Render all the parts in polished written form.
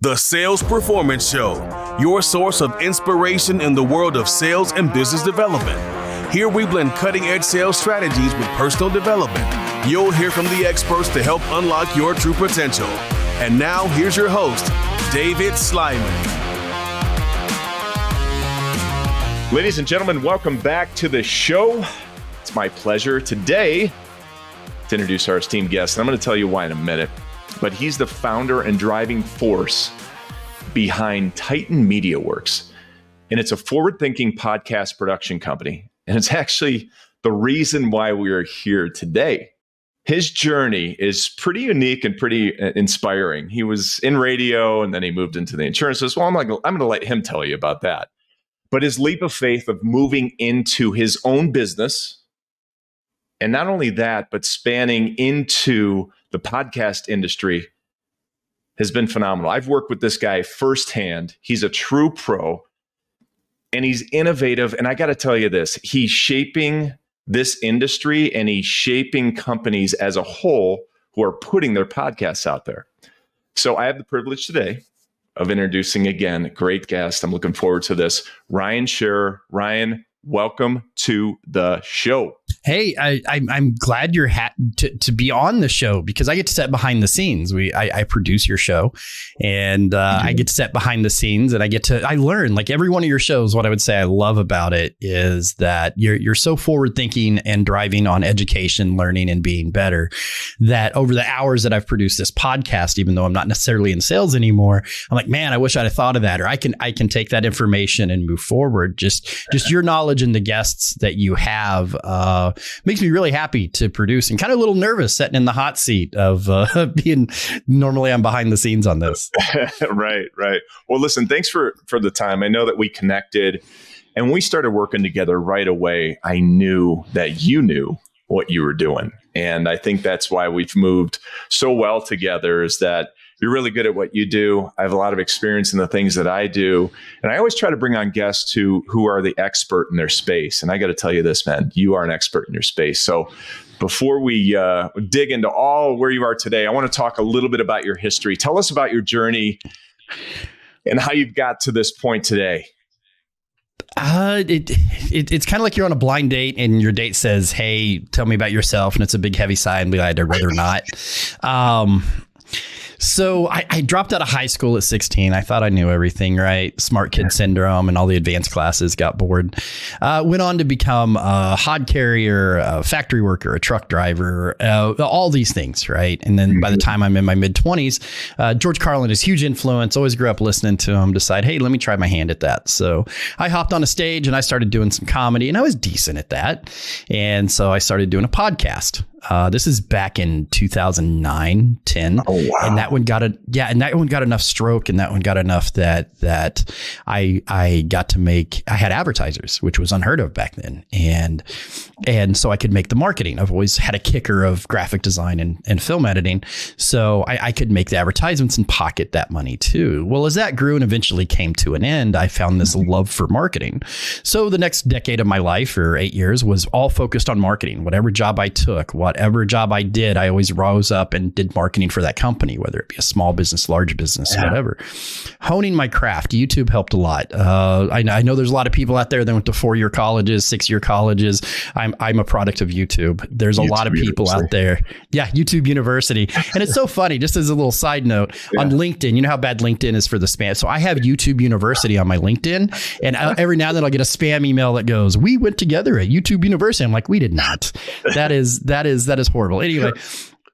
The Sales Proformance Show, your source of inspiration in the world of sales and business development. Here we blend cutting-edge sales strategies with personal development. You'll hear from the experts to help unlock your true potential. And now, here's your host, David Sliman. Ladies and gentlemen, welcome back to the show. It's my pleasure today to introduce our esteemed guest. And I'm going to tell you why in a minute. But he's the founder and driving force behind Titan Media Worx. And it's a forward-thinking podcast production company. And it's actually the reason why we are here today. His journey is pretty unique and pretty inspiring. He was in radio and then he moved into the insurance business. Well, I'm going to let him tell you about that. But his leap of faith of moving into his own business, and not only that, but spanning into the podcast industry has been phenomenal. I've worked with this guy firsthand. He's a true pro and he's innovative. And I got to tell you this, he's shaping this industry and he's shaping companies as a whole who are putting their podcasts out there. So I have the privilege today of introducing again, a great guest. I'm looking forward to this. Ryan Sherrer. Ryan, welcome to the show. Hey, I'm glad you're to be on the show because I get to sit behind the scenes. I produce your show and I get to sit behind the scenes and I learn like every one of your shows. What I would say I love about it is that you're so forward thinking and driving on education, learning and being better that over the hours that I've produced this podcast, even though I'm not necessarily in sales anymore, I'm like, man, I wish I'd have thought of that, or I can take that information and move forward. Just your knowledge and the guests that you have makes me really happy to produce and kind of a little nervous sitting in the hot seat of being normally I'm behind the scenes on this. Right. Well, listen, thanks for the time. I know that we connected and when we started working together right away, I knew that you knew what you were doing. And I think that's why we've moved so well together is that you're really good at what you do. I have a lot of experience in the things that I do. And I always try to bring on guests who are the expert in their space. And I got to tell you this, man, you are an expert in your space. So before we dig into all where you are today, I want to talk a little bit about your history. Tell us about your journey and how you've got to this point today. It's kind of like you're on a blind date and your date says, hey, tell me about yourself. And it's a big heavy sigh and be like, I'd rather not. So I dropped out of high school at 16. I thought I knew everything, right? Smart kid syndrome and all the advanced classes, got bored. Went on to become a hod carrier, a factory worker, a truck driver, all these things, right? And then by the time I'm in my mid-20s, George Carlin is huge influence. Always grew up listening to him. Decide, hey, let me try my hand at that. So I hopped on a stage and I started doing some comedy and I was decent at that. And so I started doing a podcast. This is back in 2009, 10. Oh, wow. And that one got enough stroke and that one got enough that I got to make, I had advertisers, which was unheard of back then. And so I could make the marketing. I've always had a kicker of graphic design and film editing. So I could make the advertisements and pocket that money too. Well, as that grew and eventually came to an end, I found this love for marketing. So the next decade of my life, or 8 years, was all focused on marketing. Whatever job I took, whatever job I did, I always rose up and did marketing for that company, whether it be a small business, large business, whatever. Honing my craft. YouTube helped a lot. I know there's a lot of people out there that went to 4-year colleges, 6-year colleges. I'm a product of YouTube. There's a lot of people out there. Yeah, YouTube University. And it's so funny, just as a little side note, on LinkedIn, you know how bad LinkedIn is for the spam. So I have YouTube University on my LinkedIn. And every now and then I'll get a spam email that goes, we went together at YouTube University. I'm like, we did not. That is horrible. Anyway,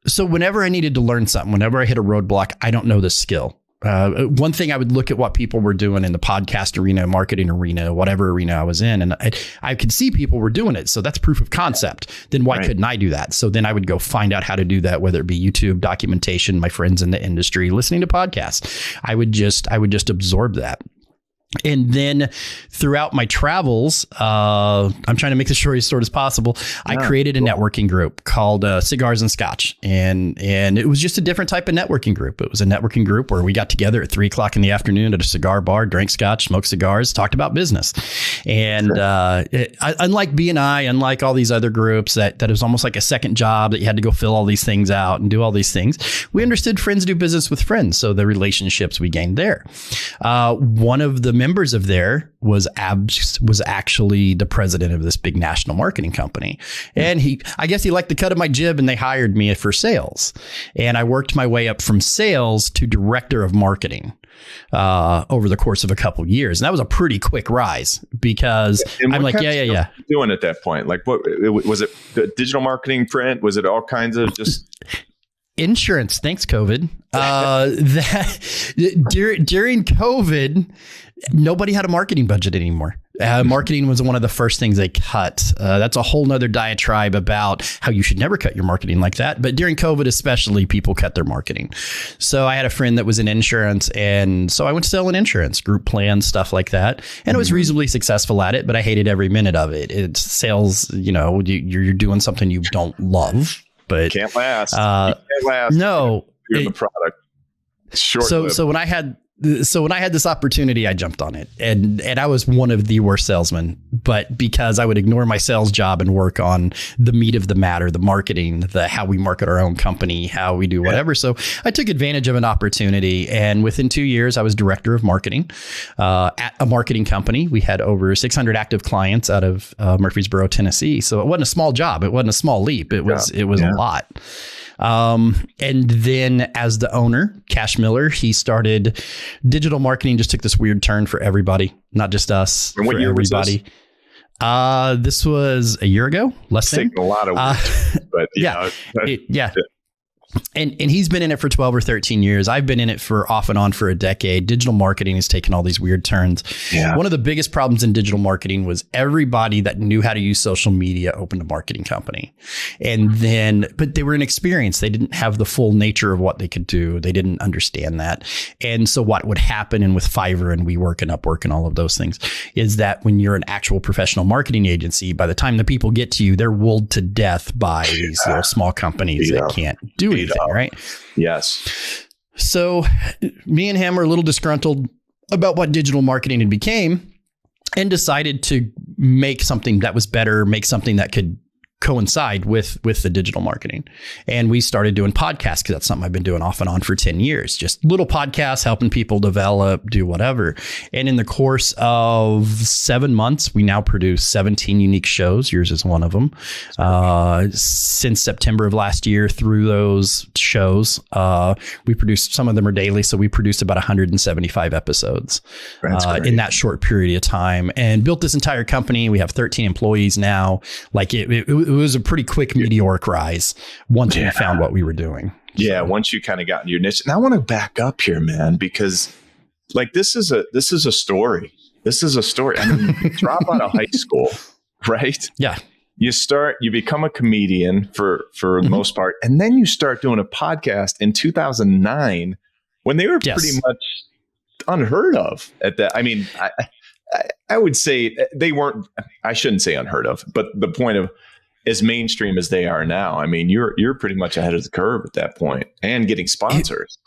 so whenever I needed to learn something, whenever I hit a roadblock, I don't know this skill. One thing I would look at what people were doing in the podcast arena, marketing arena, whatever arena I was in, and I could see people were doing it. So that's proof of concept. Then why couldn't I do that? So then I would go find out how to do that, whether it be YouTube, documentation, my friends in the industry, listening to podcasts. I would just absorb that. And then throughout my travels, I'm trying to make this story as short as possible. I created a networking group called Cigars and Scotch. And it was just a different type of networking group. It was a networking group where we got together at 3:00 in the afternoon at a cigar bar, drank scotch, smoked cigars, talked about business. And unlike BNI, unlike all these other groups that it was almost like a second job that you had to go fill all these things out and do all these things, we understood friends do business with friends. So the relationships we gained there. One of the members of there was actually the president of this big national marketing company. And I guess he liked the cut of my jib, and they hired me for sales. And I worked my way up from sales to director of marketing over the course of a couple of years. And that was a pretty quick rise because I'm like, yeah. Doing at that point, like what was it? Digital marketing, print? Was it all kinds of just insurance? Thanks, COVID. During COVID, nobody had a marketing budget anymore. Marketing was one of the first things they cut. That's a whole nother diatribe about how you should never cut your marketing like that. But during COVID, especially, people cut their marketing. So I had a friend that was in insurance. And so I went to selling insurance, group plans, stuff like that. And I was reasonably successful at it, but I hated every minute of it. It's sales, you're doing something you don't love. But can't last. Can't last. No, you're the product. Short-lived. So when I had this opportunity, I jumped on it, and I was one of the worst salesmen. But because I would ignore my sales job and work on the meat of the matter, the marketing, how we market our own company, how we do whatever. So I took advantage of an opportunity, and within 2 years, I was director of marketing at a marketing company. We had over 600 active clients out of Murfreesboro, Tennessee. So it wasn't a small job. It wasn't a small leap. It was a lot. And then as the owner, Cash Miller, he started digital marketing, just took this weird turn for everybody, not just us, and what for year everybody. Was this? This was a year ago, less than a lot of weeks, but yeah. And he's been in it for 12 or 13 years. I've been in it for off and on for a decade. Digital marketing has taken all these weird turns. Yeah. One of the biggest problems in digital marketing was everybody that knew how to use social media opened a marketing company. But they were inexperienced. They didn't have the full nature of what they could do. They didn't understand that. And so what would happen, and with Fiverr and WeWork and Upwork and all of those things, is that when you're an actual professional marketing agency, by the time the people get to you, they're wooled to death by these little small companies that can't do anything. Right? Yes. So me and him were a little disgruntled about what digital marketing became, and decided to make something that was better, make something that could coincide with the digital marketing. And we started doing podcasts, because that's something I've been doing off and on for 10 years, just little podcasts, helping people develop, do whatever. And in the course of 7 months, we now produce 17 unique shows. Yours is one of them. Since September of last year, through those shows, we produced, some of them are daily. So we produced about 175 episodes in that short period of time, and built this entire company. We have 13 employees now. Like it was a pretty quick meteoric rise once we found what we were doing. Yeah. Once you kind of got in your niche. And I want to back up here, man, because like, this is a story. This is a story. I mean, you drop out of high school, right? Yeah. You become a comedian for the most part. And then you start doing a podcast in 2009 when they were pretty much unheard of at that. I mean, I would say they weren't, I shouldn't say unheard of, but the point of, as mainstream as they are now, I mean, you're pretty much ahead of the curve at that point, and getting sponsors.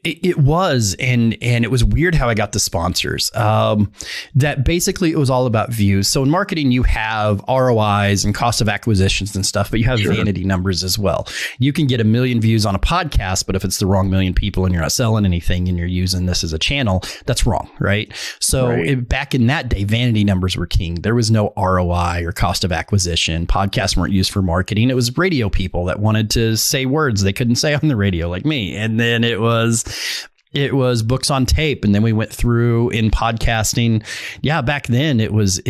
It was, and it was weird how I got the sponsors. That basically it was all about views. So in marketing, you have ROIs and cost of acquisitions and stuff, but you have vanity numbers as well. You can get 1 million views on a podcast, but if it's the wrong 1 million people and you're not selling anything and you're using this as a channel, that's wrong, right? So back in that day, vanity numbers were king. There was no ROI or cost of acquisition. Podcasts weren't used for marketing. It was radio people that wanted to say words they couldn't say on the radio, like me. And then it was books on tape. And then we went through in podcasting. Yeah. Back then it was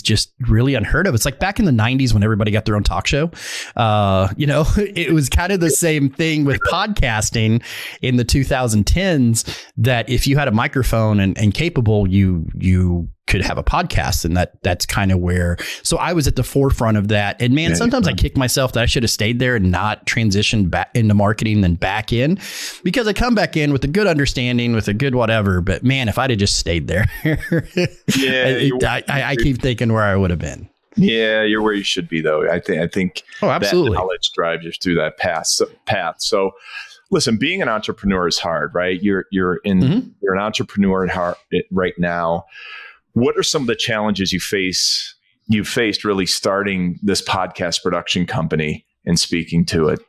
just really unheard of. It's like back in the 90s when everybody got their own talk show. It was kind of the same thing with podcasting in the 2010s, that if you had a microphone and capable, you could have a podcast. And that's kind of where, so I was at the forefront of that. And man, sometimes I kick myself that I should have stayed there and not transitioned back into marketing, then back in, because I come back in with a good understanding, with a good whatever. But man, if I'd have just stayed there, I keep thinking where I would have been. Yeah, you're where you should be, though. I think absolutely. That knowledge drives you through that path. So listen, being an entrepreneur is hard, right? You're an entrepreneur right now. What are some of the challenges you faced really starting this podcast production company and speaking to it?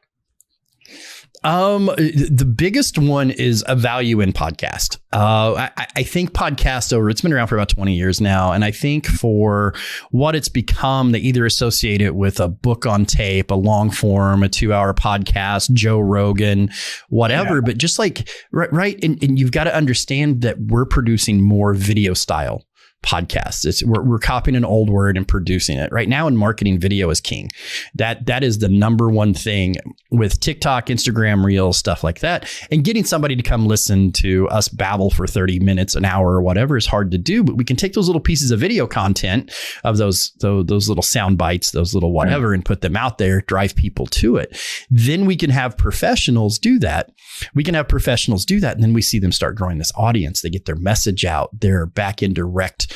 The biggest one is a value in podcast. I think podcast it's been around for about 20 years now. And I think for what it's become, they either associate it with a book on tape, a long form, a 2-hour podcast, Joe Rogan, whatever. Yeah. But just like, right. And you've got to understand that we're producing more video style podcasts. We're copying an old word and producing it. Right now in marketing, video is king. That is the number one thing with TikTok, Instagram Reels, stuff like that. And getting somebody to come listen to us babble for 30 minutes, an hour or whatever is hard to do, but we can take those little pieces of video content of those little sound bites, those little whatever, and put them out there, drive people to it. Then we can have professionals do that. And then we see them start growing this audience. They get their message out. They're back in direct,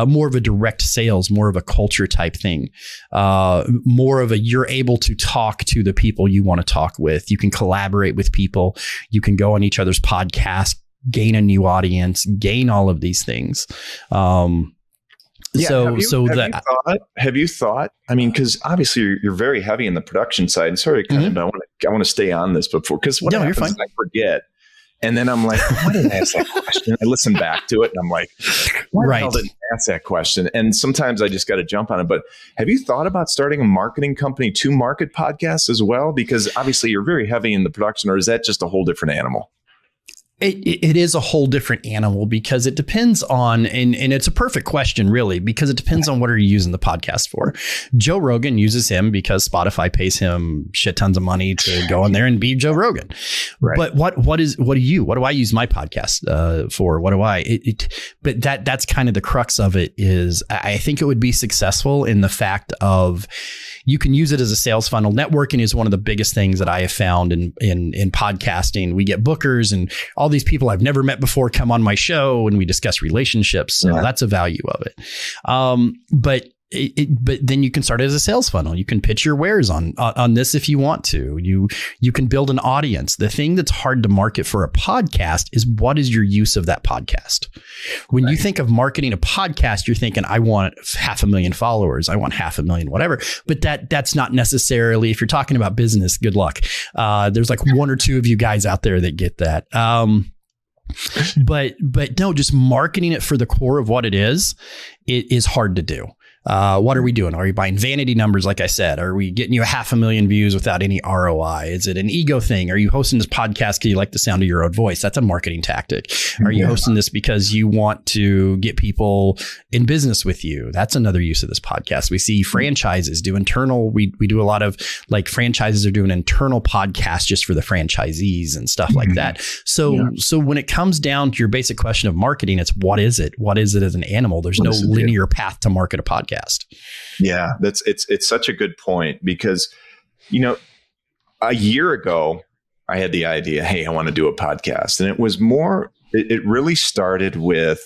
more of a direct sales, more of a culture type thing, more of a, you're able to talk to the people you want to talk with. You can collaborate with people. You can go on each other's podcasts, gain a new audience, gain all of these things. Have you thought, I mean, because obviously you're very heavy in the production side, and sorry, I want to stay on this before, because what happens is I forget. And then I'm like, why didn't I ask that question? I listen back to it and I'm like, why the hell didn't I ask that question? And sometimes I just got to jump on it. But have you thought about starting a marketing company to market podcasts as well? Because obviously you're very heavy in the production, or is that just a whole different animal? It is a whole different animal, because it depends on, and it's a perfect question really, because it depends on what are you using the podcast for. Joe Rogan uses him because Spotify pays him shit tons of money to go in there and be Joe Rogan. Right. But what do I use my podcast for? What do I, but that's kind of the crux of it is I think it would be successful in the fact of, you can use it as a sales funnel. Networking is one of the biggest things that I have found in podcasting. We get bookers and all these people I've never met before come on my show and we discuss relationships. So that's a value of it. But then you can start it as a sales funnel. You can pitch your wares on this if you want to. You can build an audience. The thing that's hard to market for a podcast is, what is your use of that podcast? When you think of marketing a podcast, you're thinking, I want 500,000 followers. I want 500,000, whatever. But that's not necessarily, if you're talking about business, good luck. There's like one or two of you guys out there that get that. But no, just marketing it for the core of what it is hard to do. What are we doing? Are we buying vanity numbers? Like I said, are we getting you 500,000 views without any ROI? Is it an ego thing? Are you hosting this podcast because you like the sound of your own voice? That's a marketing tactic. Are you hosting this because you want to get people in business with you? That's another use of this podcast. We see franchises do internal. We do a lot of, like, franchises are doing internal podcasts just for the franchisees and stuff like that. So when it comes down to your basic question of marketing, it's what is it? What is it as an animal? There's no linear path to market a podcast. Yeah, it's such a good point, because, a year ago I had the idea, hey, I want to do a podcast. And it was it really started with,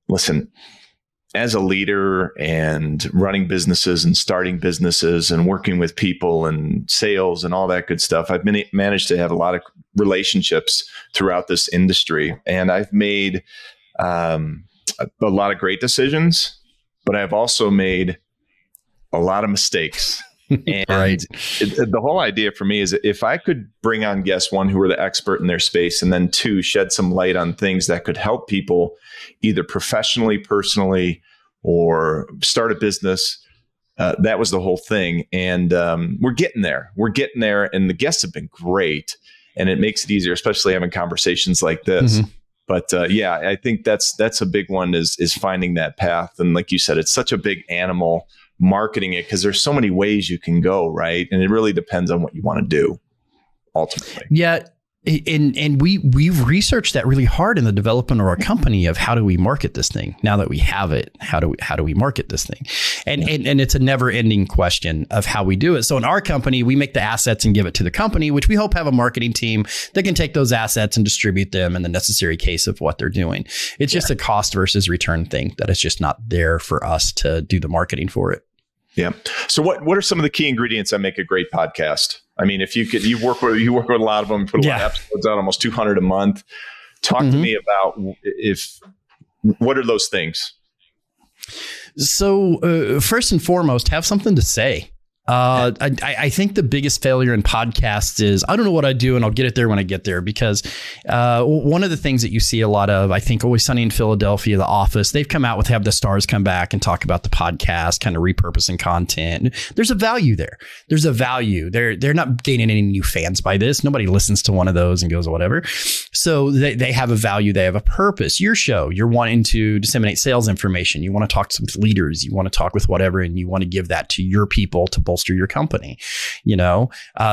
listen, as a leader and running businesses and starting businesses and working with people and sales and all that good stuff, I've managed to have a lot of relationships throughout this industry. And I've made a lot of great decisions, but I've also made a lot of mistakes. And the whole idea for me is, if I could bring on guests, one, who are the expert in their space, and then two, shed some light on things that could help people either professionally, personally, or start a business, that was the whole thing. And we're getting there. And the guests have been great. And it makes it easier, especially having conversations like this. Mm-hmm. But I think that's a big one, is finding that path. And like you said, it's such a big animal, marketing it, because there's so many ways you can go, right? And it really depends on what you want to do ultimately. Yeah. And we've researched that really hard in the development of our company of how do we market this thing now that we have it? How do we market this thing? And it's a never ending question of how we do it. So in our company, we make the assets and give it to the company, which we hope have a marketing team that can take those assets and distribute them in the necessary case of what they're doing. It's just a cost versus return thing that is just not there for us to do the marketing for it. Yeah. So what are some of the key ingredients that make a great podcast? I mean, if you work with a lot of them, put a lot of episodes out, almost 200 a month. Talk to me about what are those things? So first and foremost, have something to say. I think the biggest failure in podcasts is I don't know what I do and I'll get it there when I get there, because one of the things that you see a lot of, I think Always Sunny in Philadelphia, The Office, they've come out with have the stars come back and talk about the podcast, kind of repurposing content. There's a value there. There's a value. They're not gaining any new fans by this. Nobody listens to one of those and goes whatever. So they have a value. They have a purpose. Your show, you're wanting to disseminate sales information. You want to talk with leaders. You want to talk with whatever, and you want to give that to your people to bolster your company,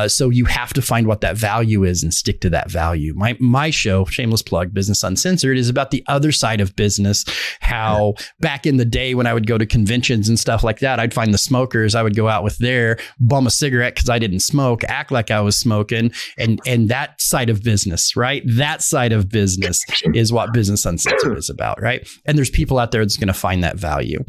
so you have to find what that value is and stick to that value. My show, shameless plug, Business Uncensored, is about the other side of business. How back in the day when I would go to conventions and stuff like that, I'd find the smokers. I would go out with there, bum a cigarette because I didn't smoke, act like I was smoking, and that side of business, right? That side of business is what Business Uncensored is about, right? And there's people out there that's going to find that value.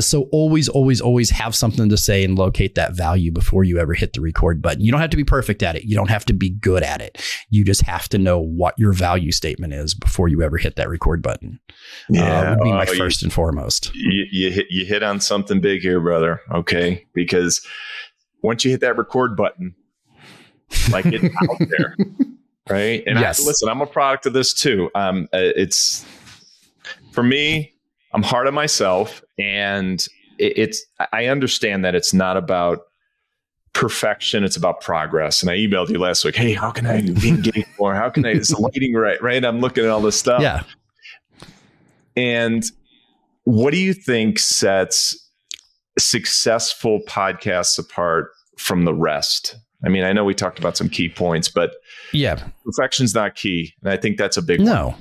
So always have something to say and locate that value before you ever hit the record button. You don't have to be perfect at it. You don't have to be good at it. You just have to know what your value statement is before you ever hit that record button. Would be my first and foremost. You hit on something big here, brother. Okay. Because once you hit that record button, like it's out there. Right. And listen, I'm a product of this too. It's for me, I'm hard on myself, and I understand that it's not about perfection. It's about progress. And I emailed you last week. Hey, how can I be engaged more? How can is the lighting right? I'm looking at all this stuff. Yeah. And what do you think sets successful podcasts apart from the rest? I mean, I know we talked about some key points, but perfection's not key. And I think that's a big one.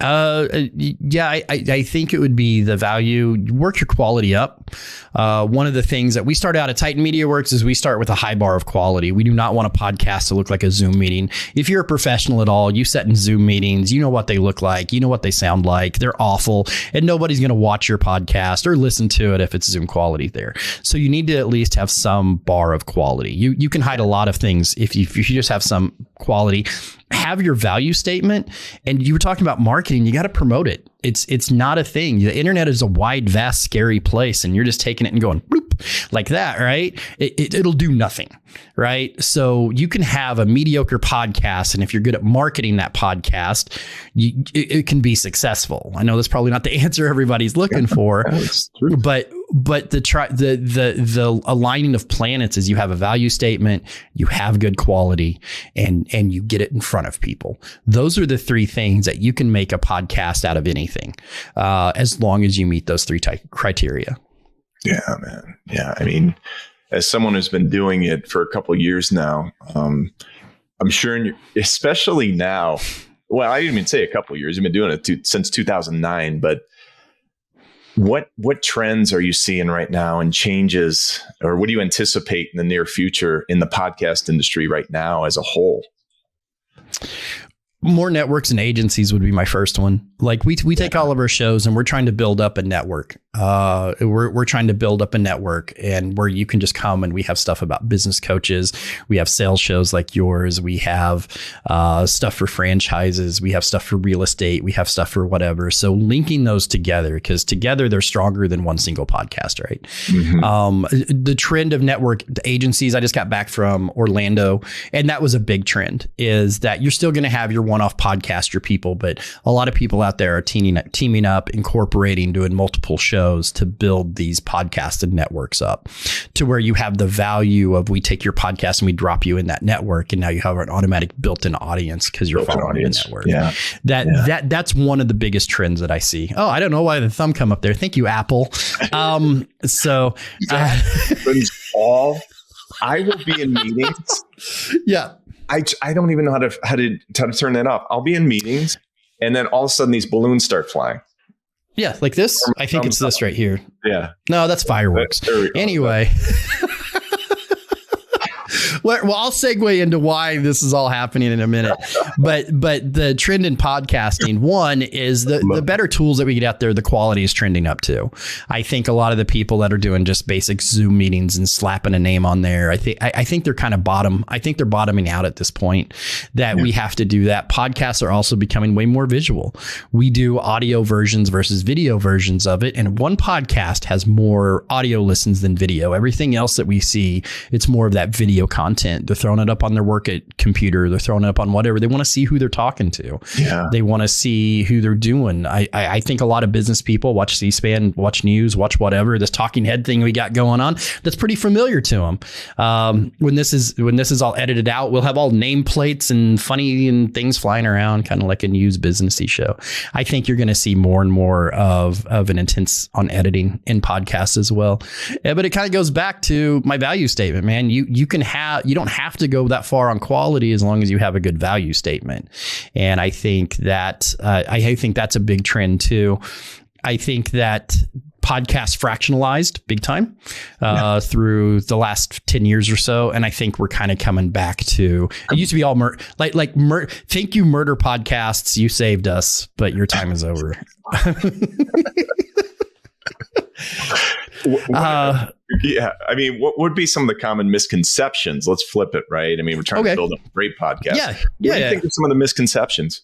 I think it would be the value. Work your quality up. One of the things that we start out at Titan Media Worx is we start with a high bar of quality. We do not want a podcast to look like a Zoom meeting. If you're a professional at all, you sit in Zoom meetings, you know what they look like, you know what they sound like. They're awful, and nobody's going to watch your podcast or listen to it if it's Zoom quality there. So you need to at least have some bar of quality. You can hide a lot of things if you just have some quality. Have your value statement. And you were talking about marketing. You got to promote it. It's not a thing. The internet is a wide, vast, scary place, and you're just taking it and going bloop like that, right? It'll do nothing, right? So you can have a mediocre podcast, and if you're good at marketing that podcast, it can be successful. I know that's probably not the answer everybody's looking for, but the aligning of planets is you have a value statement, you have good quality, and you get it in front of people. Those are the three things that you can make a podcast out of anything, as long as you meet those three criteria. Yeah, man. Yeah. I mean, as someone who's been doing it for a couple of years now, I'm sure, especially now, well, I didn't even say a couple of years. You've been doing it since 2009, but what trends are you seeing right now, and changes, or what do you anticipate in the near future in the podcast industry right now as a whole? More networks and agencies would be my first one. Like we take all of our shows and we're trying to build up a network. We're trying to build up a network, and where you can just come, and we have stuff about business coaches. We have sales shows like yours. We have stuff for franchises. We have stuff for real estate. We have stuff for whatever. So linking those together, because together they're stronger than one single podcast, right? Mm-hmm. The trend of network agencies, I just got back from Orlando, and that was a big trend, is that you're still going to have your one-off podcaster people, but a lot of people out there are teaming up, incorporating, doing multiple shows to build these podcasted networks up to where you have the value of, we take your podcast and we drop you in that network, and now you have an automatic built-in audience because you're following the network. That's one of the biggest trends that I see. Oh, I don't know why the thumb come up there. Thank you, Apple. I will be in meetings. Yeah. I don't even know how to turn that off. I'll be in meetings, and then all of a sudden these balloons start flying. Yeah, like this. I think it's this right here. Yeah. No, that's fireworks. Anyway. Well, I'll segue into why this is all happening in a minute. But the trend in podcasting, one is the better tools that we get out there, the quality is trending up too. I think a lot of the people that are doing just basic Zoom meetings and slapping a name on there, I think they're kind of I think they're bottoming out at this point, that we have to do that. Podcasts are also becoming way more visual. We do audio versions versus video versions of it. And one podcast has more audio listens than video. Everything else that we see, it's more of that video content. They're throwing it up on their work at computer. They're throwing it up on whatever. They want to see who they're talking to. Yeah. They want to see who they're doing. I think a lot of business people watch C-SPAN, watch news, watch whatever, this talking head thing we got going on. That's pretty familiar to them. When this is all edited out, we'll have all nameplates and funny and things flying around, kind of like a news businessy show. I think you're going to see more and more of an intense on editing in podcasts as well. But it kind of goes back to my value statement, man. You don't have to go that far on quality as long as you have a good value statement. And I think that I think that's a big trend too. I think that podcasts fractionalized big time through the last 10 years or so. And I think we're kind of coming back to, it used to be all thank you, murder podcasts. You saved us, but your time is over. Yeah. I mean, what would be some of the common misconceptions? Let's flip it, right? I mean, we're trying to build a great podcast. Yeah. What do you think are some of the misconceptions?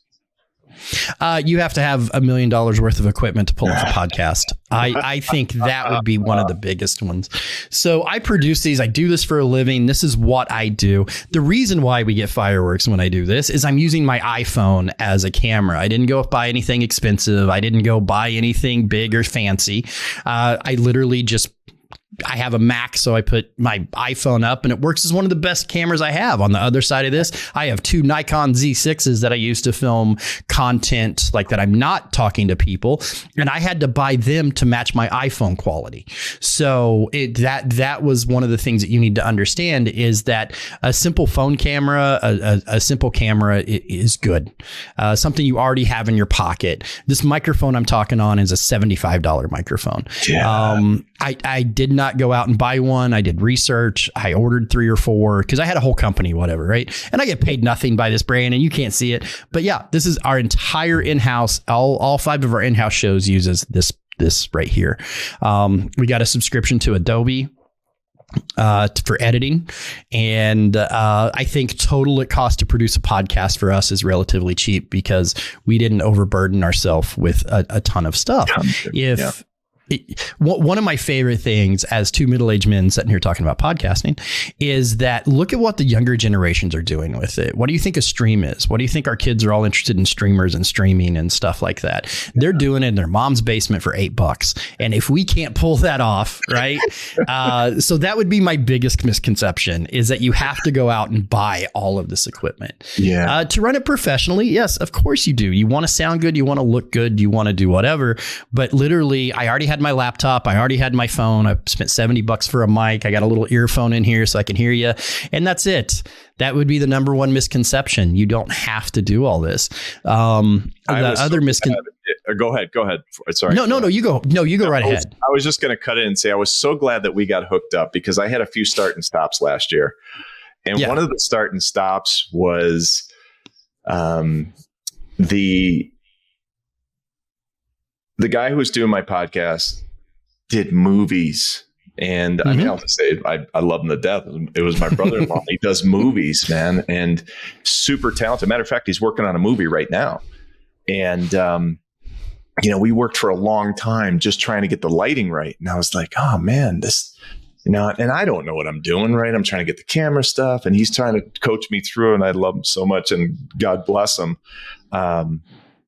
You have to have $1 million worth of equipment to pull off a podcast. I think that would be one of the biggest ones. So I produce these. I do this for a living. This is what I do. The reason why we get fireworks when I do this is I'm using my iPhone as a camera. I didn't go buy anything expensive. I didn't go buy anything big or fancy. I literally I have a Mac, so I put my iPhone up and it works as one of the best cameras I have. On the other side of this, I have 2 Nikon Z6s that I use to film content like that I'm not talking to people, and I had to buy them to match my iPhone quality. So that was one of the things that you need to understand, is that a simple phone camera, a simple camera is good. Something you already have in your pocket. This microphone I'm talking on is a $75 microphone. Yeah. I did not go out and buy one. I did research. I ordered 3 or 4 because I had a whole company, whatever, right? And I get paid nothing by this brand, and you can't see it. But yeah, this is our entire in-house. All 5 of our in-house shows uses this right here. We got a subscription to Adobe for editing. And I think total it cost to produce a podcast for us is relatively cheap because we didn't overburden ourselves with a ton of stuff. One of my favorite things as 2 middle-aged men sitting here talking about podcasting is that look at what the younger generations are doing with it. What do you think a stream is? What do you think our kids are all interested in streamers and streaming and stuff like that? They're doing it in their mom's basement for $8. And if we can't pull that off, right? So that would be my biggest misconception, is that you have to go out and buy all of this equipment. Yeah. To run it professionally, yes, of course you do. You want to sound good. You want to look good. You want to do whatever. But literally, I already had my laptop. I already had my phone. I spent $70 for a mic. I got a little earphone in here so I can hear you. And that's it. That would be the number one misconception. You don't have to do all this. The other misconception. Go ahead. Sorry. No, you go. No, you go right ahead. I was just going to cut in and say I was so glad that we got hooked up because I had a few start and stops last year. And one of the start and stops was the guy who was doing my podcast did movies. And I mean, I'll just say I love him to death. It was my brother-in-law. He does movies, man, and super talented. Matter of fact, he's working on a movie right now. And, we worked for a long time just trying to get the lighting right. And I was like, oh man, and I don't know what I'm doing, right? I'm trying to get the camera stuff and he's trying to coach me through, and I love him so much and God bless him.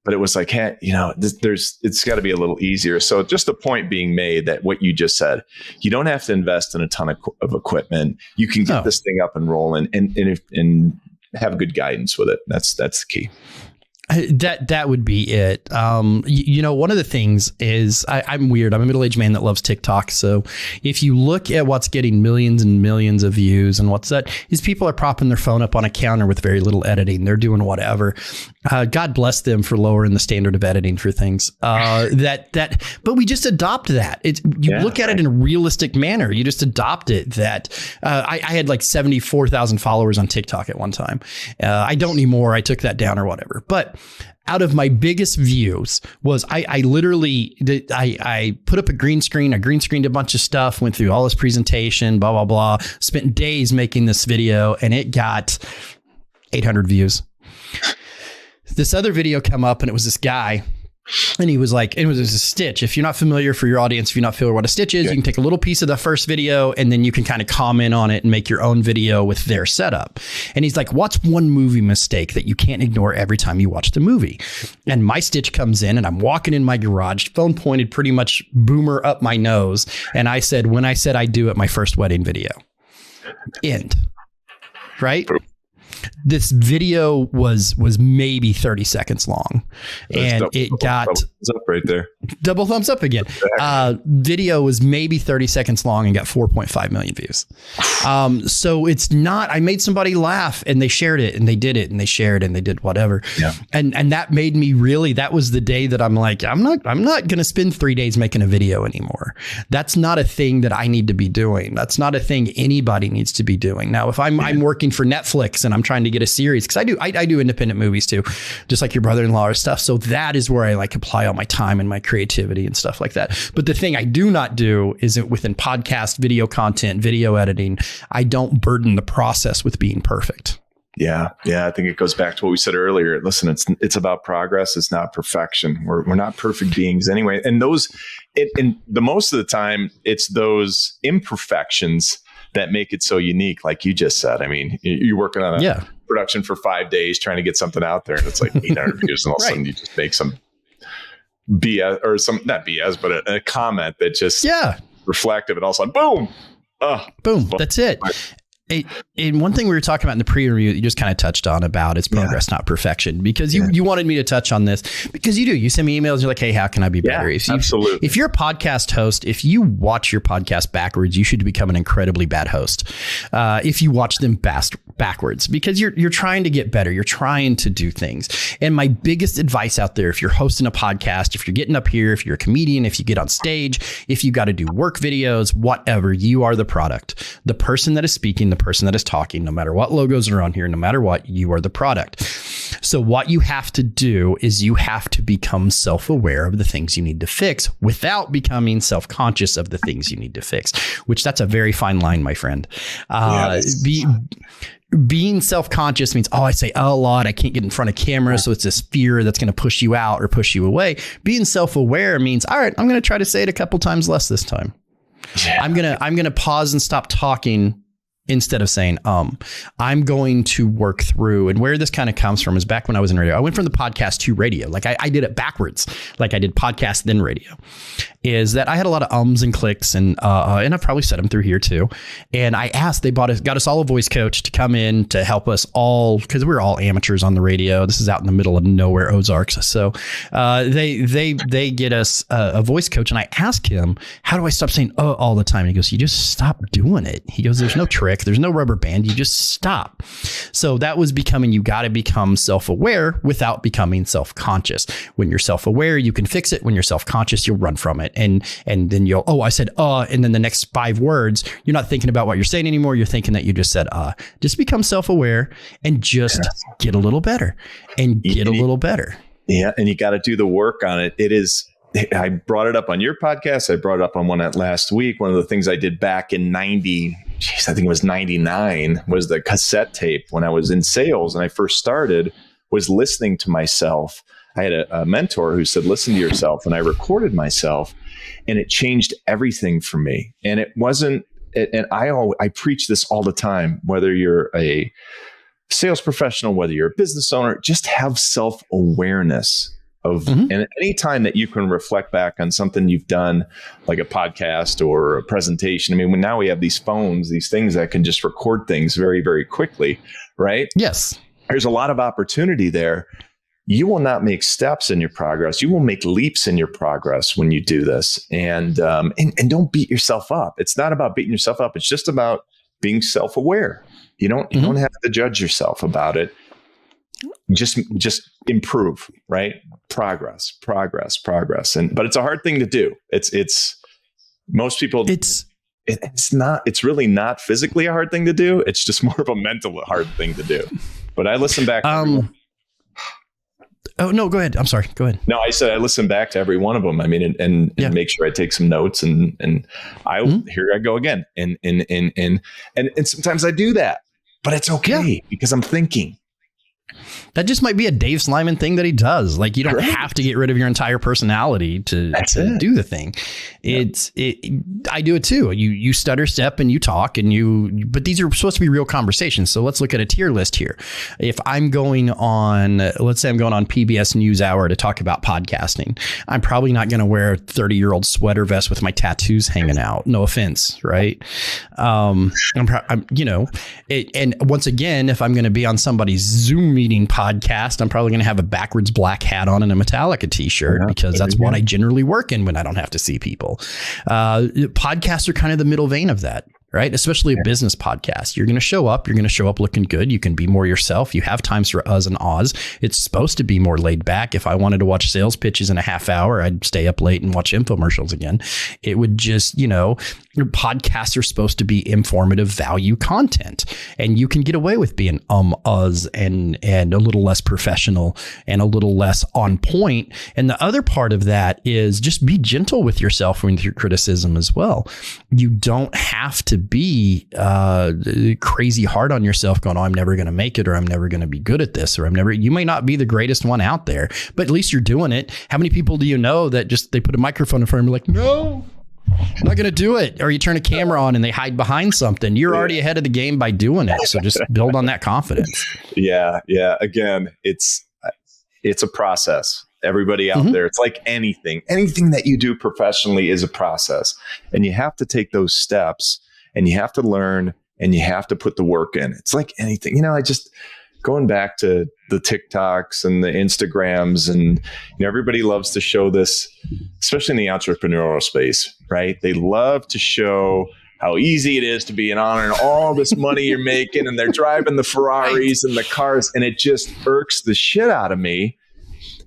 But it was like, hey, it's got to be a little easier. So just the point being made that what you just said, you don't have to invest in a ton of equipment. You can get this thing up and rolling and have good guidance with it. That's the key. That would be it. One of the things is I'm weird. I'm a middle-aged man that loves TikTok. So if you look at what's getting millions and millions of views and what's that is people are propping their phone up on a counter with very little editing. They're doing whatever. God bless them for lowering the standard of editing for things. But we just adopt that. Look at it in a realistic manner. You just adopt it. That I had like 74,000 followers on TikTok at one time. I don't anymore. I took that down or whatever. But out of my biggest views was I literally put up a green screened a bunch of stuff, went through all this presentation, blah, blah, blah, spent days making this video, and it got 800 views. This other video come up, and it was this guy. And he was like, it was a stitch. If you're not familiar, for your audience, if you're not familiar what a stitch is, you can take a little piece of the first video and then you can kind of comment on it and make your own video with their setup. And he's like, what's one movie mistake that you can't ignore every time you watch the movie? And my stitch comes in and I'm walking in my garage, phone pointed pretty much boomer up my nose. And I said, when I said I do at my first wedding video, end. Right? This video was maybe 30 seconds long, and it got double thumbs up right there. Double thumbs up again. Video was maybe 30 seconds long and got 4.5 million views. So it's not, I made somebody laugh and they shared it and they did it and they shared and they did whatever. Yeah. And that made me really, that was the day that I'm like, I'm not going to spend 3 days making a video anymore. That's not a thing that I need to be doing. That's not a thing anybody needs to be doing. Now, if I'm working for Netflix and I'm trying to get a series, because I do independent movies too, just like your brother-in-law or stuff. So that is where I like apply all my time and my creativity and stuff like that. But the thing I do not do is within podcast, video content, video editing, I don't burden the process with being perfect. Yeah. I think it goes back to what we said earlier. Listen, it's about progress. It's not perfection. We're not perfect beings anyway. And the most of the time, it's those imperfections that make it so unique. Like you just said, I mean, you're working on a production for 5 days, trying to get something out there. And it's like 800 views. And all of a sudden you just make some BS or not BS, but a comment that just reflective, and all of a sudden, boom. Boom. That's it. And one thing we were talking about in the pre-interview that you just kind of touched on about is progress, not perfection, because you wanted me to touch on this because you send me emails. You're like, hey, how can I be better? Absolutely. If you're a podcast host, if you watch your podcast backwards, you should become an incredibly bad host. If you watch them backwards, because you're trying to get better. You're trying to do things. And my biggest advice out there, if you're hosting a podcast, if you're getting up here, if you're a comedian, if you get on stage, if you got to do work videos, whatever, you are the product. The person that is speaking, the person that is talking, no matter what logos are on here, no matter what, you are the product. So what you have to do is you have to become self-aware of the things you need to fix without becoming self-conscious of the things you need to fix, which that's a very fine line, my friend. Being self-conscious means, I say a lot. I can't get in front of camera. So it's this fear that's going to push you out or push you away. Being self-aware means, all right, I'm going to try to say it a couple times less this time. Yeah. I'm going to pause and stop talking instead of saying, I'm going to work through. And where this kind of comes from is back when I was in radio. I went from the podcast to radio. Like I did it backwards. Like I did podcast, then radio. Is that I had a lot of ums and clicks, and I've probably said them through here too. And I asked, got us all a voice coach to come in to help us all, because we're all amateurs on the radio. This is out in the middle of nowhere, Ozarks. So they get us a voice coach, and I asked him, how do I stop saying all the time? And he goes, you just stop doing it. He goes, there's no trick. There's no rubber band. You just stop. So that was you got to become self-aware without becoming self-conscious. When you're self-aware, you can fix it. When you're self-conscious, you'll run from it. And then you'll, I said, and then the next 5 words, you're not thinking about what you're saying anymore. You're thinking that you just said, just become self-aware and just get a little better and get a little better. Yeah. And you got to do the work on it. I brought it up on your podcast. I brought it up on one last week. One of the things I did back in I think it was 99, was the cassette tape when I was in sales and I first started, was listening to myself. I had a mentor who said, listen to yourself. And I recorded myself, and it changed everything for me. And it wasn't, and I preach this all the time, whether you're a sales professional, whether you're a business owner, just have self-awareness of, and any time that you can reflect back on something you've done, like a podcast or a presentation. I mean, now we have these phones, these things that can just record things very, very quickly, right? Yes. There's a lot of opportunity there. you will not make steps in your progress. You will make leaps in your progress when you do this. And don't beat yourself up. It's not about beating yourself up. It's just about being self-aware. You don't have to judge yourself about it. Just improve, right? Progress. But it's a hard thing to do. It's most people. It's really not physically a hard thing to do. It's just more of a mental hard thing to do. But I listen back. Oh, no, go ahead. I'm sorry. Go ahead. No, I said I listen back to every one of them. I mean, and make sure I take some notes and here I go again. And sometimes I do that, but it's okay because I'm thinking. That just might be a Dave Sliman thing that he does. Like, you don't have to get rid of your entire personality to do the thing. I do it too. You stutter step and you talk but these are supposed to be real conversations. So let's look at a tier list here. If I'm going on, let's say I'm going on PBS NewsHour to talk about podcasting, I'm probably not going to wear a 30-year-old sweater vest with my tattoos hanging out. No offense. Right. and once again, if I'm going to be on somebody's Zoom meeting podcast, I'm probably going to have a backwards black hat on and a Metallica t-shirt because that's what I generally work in when I don't have to see people. Podcasts are kind of the middle vein of that. Right? Especially a business podcast. You're going to show up looking good. You can be more yourself. You have times for uhs and ahs. It's supposed to be more laid back. If I wanted to watch sales pitches in a half hour, I'd stay up late and watch infomercials again. It would just, your podcasts are supposed to be informative value content. And you can get away with being uhs and a little less professional and a little less on point. And the other part of that is just be gentle with yourself with your criticism as well. You don't have to be crazy hard on yourself going, oh, I'm never going to make it, or I'm never going to be good at this, or you may not be the greatest one out there, but at least you're doing it. How many people do you know that just, they put a microphone in front of them like, no, I'm not going to do it. Or you turn a camera on and they hide behind something. You're already ahead of the game by doing it. So just build on that confidence. Yeah. Again, it's a process. Everybody out there, it's like anything that you do professionally is a process, and you have to take those steps. And you have to learn and you have to put the work in. It's like anything, I just going back to the TikToks and the Instagrams, and everybody loves to show this, especially in the entrepreneurial space, right? They love to show how easy it is to be an honor and all this money you're making, and they're driving the Ferraris and the cars. And it just irks the shit out of me.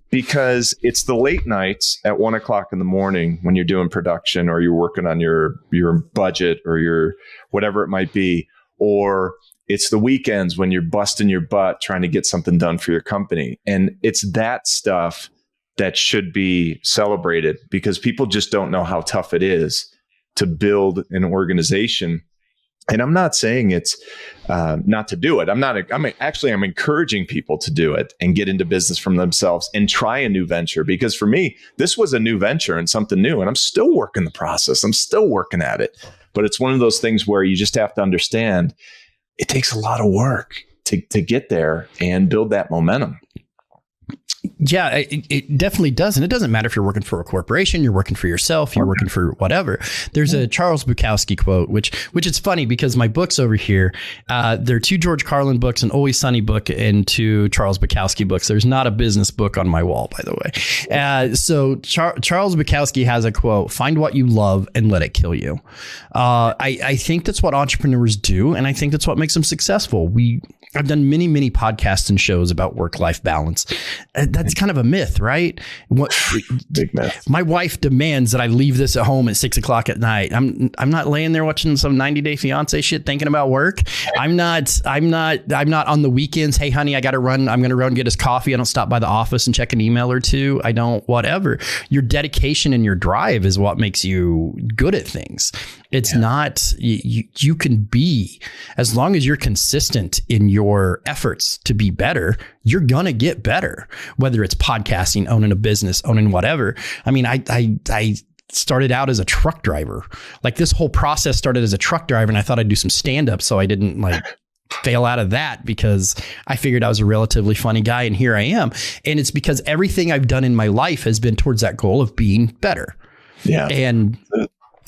Because it's the late nights at 1 o'clock in the morning when you're doing production, or you're working on your budget, or your whatever it might be, or it's the weekends when you're busting your butt trying to get something done for your company. And it's that stuff that should be celebrated, because people just don't know how tough it is to build an organization. And I'm not saying it's not to do it. I'm encouraging people to do it and get into business from themselves and try a new venture. Because for me, this was a new venture and something new, and I'm still working the process. I'm still working at it. But it's one of those things where you just have to understand it takes a lot of work to get there and build that momentum. Yeah, it definitely does. And it doesn't matter if you're working for a corporation, you're working for yourself, you're working for whatever. There's a Charles Bukowski quote, which is funny because my books over here, there are 2 George Carlin books, an Always Sunny book, and 2 Charles Bukowski books. There's not a business book on my wall, by the way. So Charles Bukowski has a quote: find what you love and let it kill you. I think that's what entrepreneurs do. And I think that's what makes them successful. I've done many, many podcasts and shows about work-life balance. That's kind of a myth, right? Big myth. My wife demands that I leave this at home at 6 o'clock at night. I'm not laying there watching some 90 Day Fiance shit thinking about work. I'm not on the weekends. Hey, honey, I got to run. I'm going to run and get us coffee. I don't stop by the office and check an email or two. I don't, whatever. Your dedication and your drive is what makes you good at things. It's not, you can be, as long as you're consistent in your efforts to be better, you're going to get better, whether it's podcasting, owning a business, owning whatever. I mean, I started out as a truck driver. Like, this whole process started as a truck driver, and I thought I'd do some stand-up so I didn't fail out of that, because I figured I was a relatively funny guy, and here I am. And it's because everything I've done in my life has been towards that goal of being better. Yeah.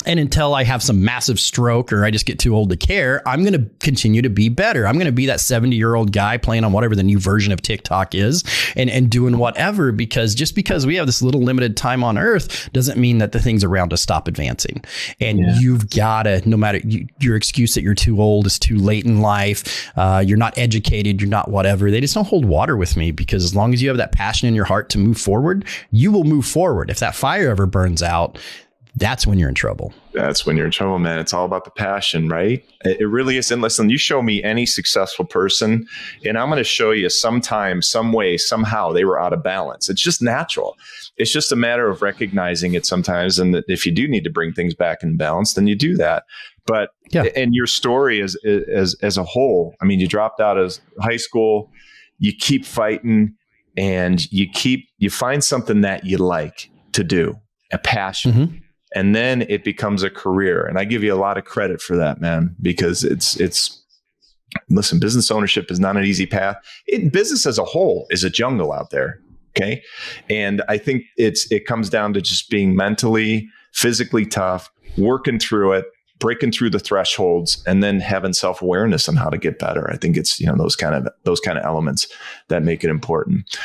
And until I have some massive stroke or I just get too old to care, I'm going to continue to be better. I'm going to be that 70-year-old guy playing on whatever the new version of TikTok is and doing whatever, because just because we have this little limited time on earth doesn't mean that the things around us stop advancing. And you've got to, no matter your excuse that you're too old, is too late in life, you're not educated, you're not whatever, they just don't hold water with me, because as long as you have that passion in your heart to move forward, you will move forward. If that fire ever burns out, that's when you're in trouble. That's when you're in trouble, man. It's all about the passion, right? It really is. And listen, you show me any successful person, and I'm going to show you sometime, some way, somehow they were out of balance. It's just natural. It's just a matter of recognizing it sometimes. And that if you do need to bring things back in balance, then you do that. But and your story as a whole, I mean, you dropped out of high school, you keep fighting, and you find something that you like to do, a passion. Mm-hmm. And then it becomes a career. And I give you a lot of credit for that, man, because listen, business ownership is not an easy path. Business as a whole is a jungle out there. Okay. And I think it comes down to just being mentally, physically tough, working through it, breaking through the thresholds, and then having self-awareness on how to get better. I think it's, those kind of elements that make it important.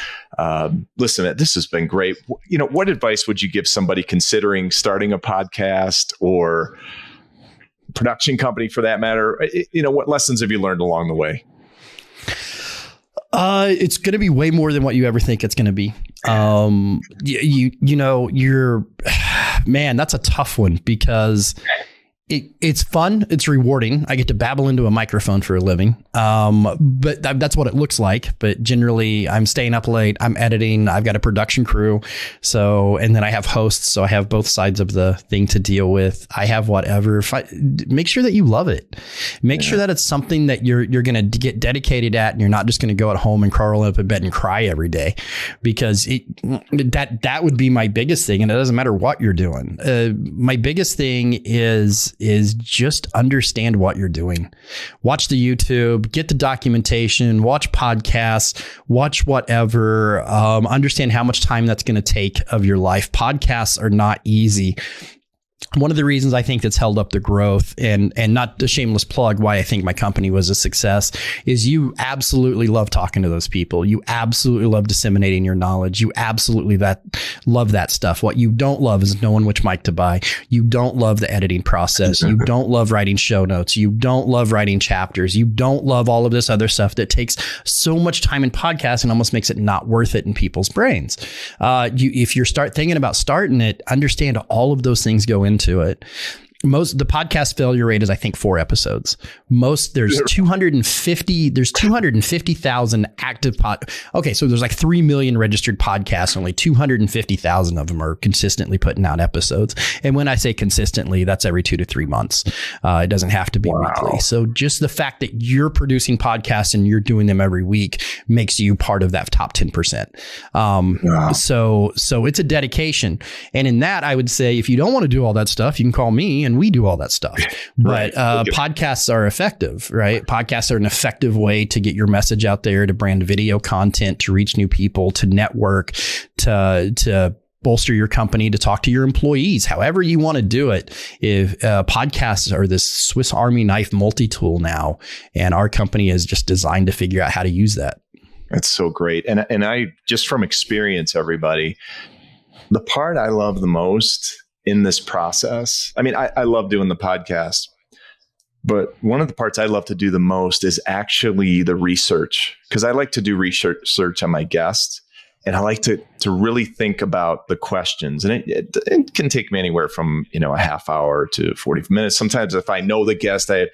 Listen, this has been great. What advice would you give somebody considering starting a podcast or production company for that matter? What lessons have you learned along the way? It's going to be way more than what you ever think it's going to be. Man, that's a tough one, because it's fun. It's rewarding. I get to babble into a microphone for a living. But that's what it looks like. But generally, I'm staying up late. I'm editing. I've got a production crew. And then I have hosts. So I have both sides of the thing to deal with. I have whatever. Make sure that you love it. Make sure that it's something that you're going to get dedicated at, and you're not just going to go at home and curl up in bed and cry every day, because that would be my biggest thing. And it doesn't matter what you're doing. My biggest thing is just understand what you're doing. Watch the YouTube, get the documentation, watch podcasts, watch whatever, understand how much time that's going to take of your life. Podcasts are not easy. One of the reasons I think that's held up the growth, and not a shameless plug why I think my company was a success, is you absolutely love talking to those people. You absolutely love disseminating your knowledge. You absolutely love that stuff. What you don't love is knowing which mic to buy. You don't love the editing process. You don't love writing show notes. You don't love writing chapters. You don't love all of this other stuff that takes so much time in podcasts and almost makes it not worth it in people's brains. If you start thinking about starting it, understand all of those things go into it. The podcast failure rate is, I think, 4 episodes. There's 250,000 active Okay. So there's like 3 million registered podcasts. Only 250,000 of them are consistently putting out episodes. And when I say consistently, that's every 2 to 3 months. It doesn't have to be weekly. So just the fact that you're producing podcasts and you're doing them every week makes you part of that top 10%. So it's a dedication. And in that, I would say, if you don't want to do all that stuff, you can call me and we do all that stuff. But podcasts are effective, right? Podcasts are an effective way to get your message out there, to brand video content, to reach new people, to network, to bolster your company, to talk to your employees, however you want to do it. If podcasts are this Swiss Army knife multi-tool now, and our company is just designed to figure out how to use that. That's so great. And I just, from experience, everybody, the part I love the most in this process, I mean, I love doing the podcast, but one of the parts I love to do the most is actually the research, because I like to do research on my guests, and I like to really think about the questions. And it can take me anywhere from, a half hour to 40 minutes. Sometimes if I know the guest, the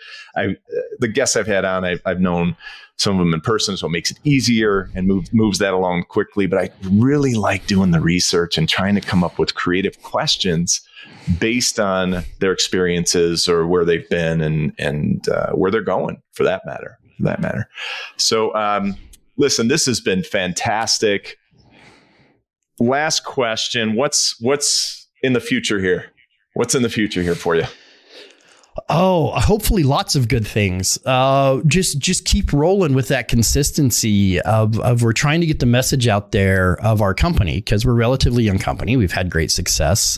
guests I've had on, I've known some of them in person, so it makes it easier and moves that along quickly. But I really like doing the research and trying to come up with creative questions based on their experiences or where they've been and where they're going, for that matter. So, listen, this has been fantastic. Last question: What's in the future here? What's in the future here for you? Oh, hopefully lots of good things. Just keep rolling with that consistency of we're trying to get the message out there of our company, because we're a relatively young company. We've had great success.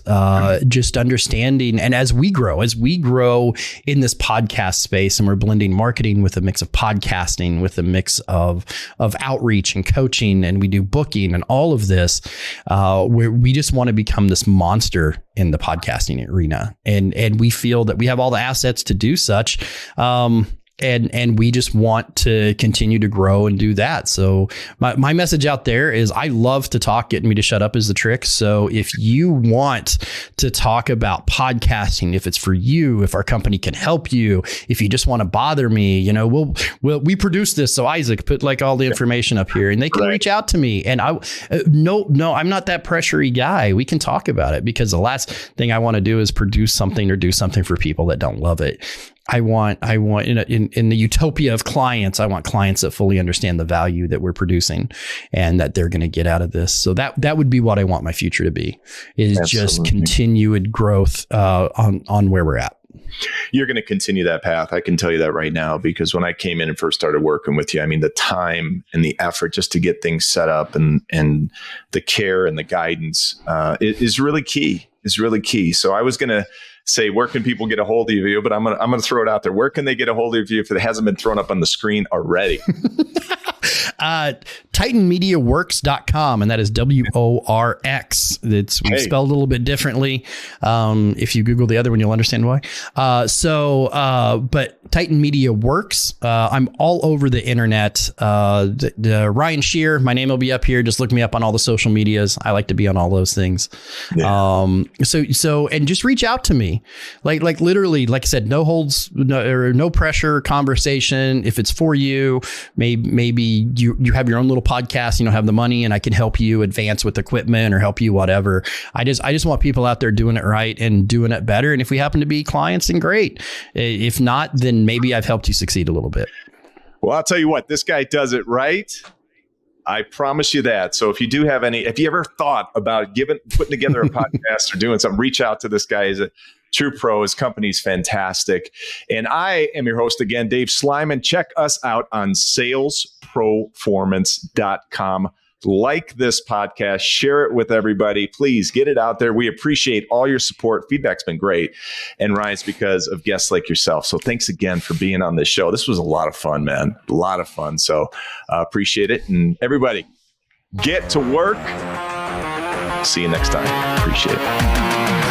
Just understanding, and as we grow in this podcast space, and we're blending marketing with a mix of podcasting, with a mix of outreach and coaching, and we do booking and all of this, we just want to become this monster in the podcasting arena, and we feel that we have all the assets to do such. And we just want to continue to grow and do that. So my message out there is I love to talk. Getting me to shut up is the trick. So if you want to talk about podcasting, if it's for you, if our company can help you, if you just want to bother me, we produce this. So Isaac, put like all the information up here, and they can reach out to me. And no, I'm not that pressury guy. We can talk about it, because the last thing I want to do is produce something or do something for people that don't love it. I want in the utopia of clients, I want clients that fully understand the value that we're producing and that they're going to get out of this. So that would be what I want my future to be, is just continued growth on where we're at. You're going to continue that path. I can tell you that right now, because when I came in and first started working with you, I mean, the time and the effort just to get things set up and the care and the guidance is really key. So I was going to say, where can people get a hold of you? But I'm gonna throw it out there. Where can they get a hold of you if it hasn't been thrown up on the screen already? TitanMediaWorx.com, and that is WORX. We spelled a little bit differently. If you Google the other one, you'll understand why. But Titan Media Worx. I'm all over the internet. Ryan Sherrer, my name will be up here. Just look me up on all the social medias. I like to be on all those things. Yeah. So and just reach out to me. Like literally, like I said, no holds, no pressure conversation. If it's for you, maybe you have your own little podcast, have the money, and I can help you advance with equipment or help you whatever. I just want people out there doing it right and doing it better. And if we happen to be clients, then great. If not, then maybe I've helped you succeed a little bit. Well, I'll tell you what, this guy does it right. I promise you that. So if you ever thought about putting together a podcast or doing something, reach out to this guy. He's a true pro. His company's fantastic. And I am your host again, Dave Sliman. Check us out on salesproformance.com. Like this podcast, share it with everybody. Please get it out there. We appreciate all your support. Feedback's been great. And Ryan, it's because of guests like yourself. So thanks again for being on this show. This was a lot of fun, man. A lot of fun. So appreciate it. And everybody, get to work. See you next time. Appreciate it.